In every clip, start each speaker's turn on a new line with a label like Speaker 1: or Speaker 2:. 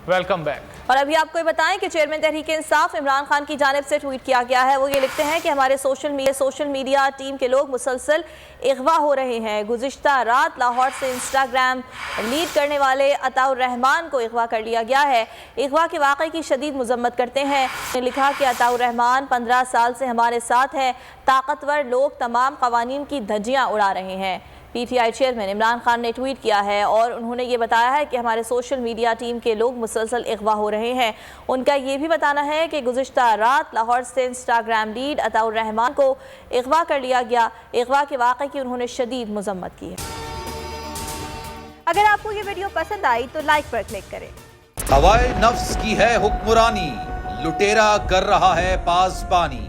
Speaker 1: Welcome back.
Speaker 2: और अभी आपको ये बताएं कि चेयरमैन तहरीक इंसाफ इमरान खान की जानिब से ट्वीट किया गया है। वो ये लिखते हैं कि हमारे सोशल मीडिया टीम के लोग मुसलसल अगवा हो रहे हैं। गुज़िश्ता रात लाहौर से इंस्टाग्राम लीड करने वाले अताउर रहमान को अगवा कर लिया गया है। अगवा के वाक़े की शदीद मज़म्मत करते हैं। उन्होंने लिखा कि अताउर रहमान 15 साल से हमारे साथ है। ताकतवर लोग तमाम क़वानीन की धज्जियाँ उड़ा रहे हैं। PTI चेयरमैन इमरान खान ने ट्वीट किया है और उन्होंने ये बताया है कि हमारे सोशल मीडिया टीम के लोग मुसलसल अगवा हो रहे हैं। उनका ये भी बताना है कि गुज़िश्ता रात लाहौर से इंस्टाग्राम लीड अताउर रहमान को अगवा कर लिया गया। अगवा के वाक़े की उन्होंने शदीद मज़म्मत की है। अगर आपको ये वीडियो पसंद आई तो लाइक पर क्लिक करें।
Speaker 3: हवाए नफ्स की है हुक्मरानी, लुटेरा कर रहा है पासबानी।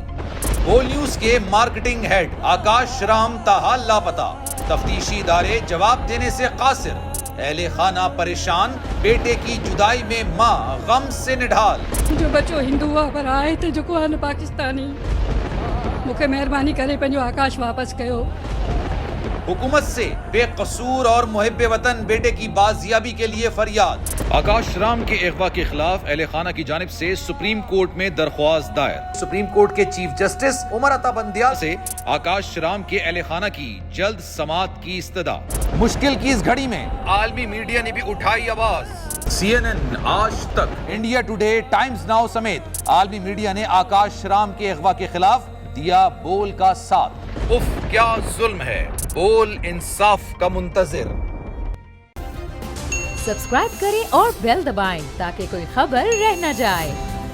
Speaker 3: बोल न्यूज के मार्केटिंग हेड आकाश राम ताहा लापता, तफ्तीशी इदारे जवाब देने से कासिर। अहले खाना परेशान, बेटे की जुदाई में माँ गम से निढाल।
Speaker 4: जो बच्चो हिंदू हुआ पर आए थे जो को पाकिस्तानी, मुझे मेहरबानी करे पंहिंजो आकाश वापस कयो।
Speaker 3: हुकूमत से बेकसूर और मुहिब्बे वतन बेटे की बाजियाबी के लिए फरियाद। आकाश राम के अगवा के खिलाफ अहले खाना की जानिब से सुप्रीम कोर्ट में दरख्वास्त दायर। सुप्रीम कोर्ट के चीफ जस्टिस उमर अता बंदियाल से आकाश राम के अहले खाना की जल्द समाअत की इस्तदा। मुश्किल की इस घड़ी में आलमी मीडिया ने भी उठाई आवाज। CNN, आज तक, इंडिया टुडे, टाइम्स नाउ समेत आलमी मीडिया ने आकाश राम के अगवा के खिलाफ दिया बोल का साथ। उफ क्या जुल्म है, बोल इंसाफ का मुंतजिर।
Speaker 5: सब्सक्राइब करें और बेल दबाएं ताकि कोई खबर रह न जाए।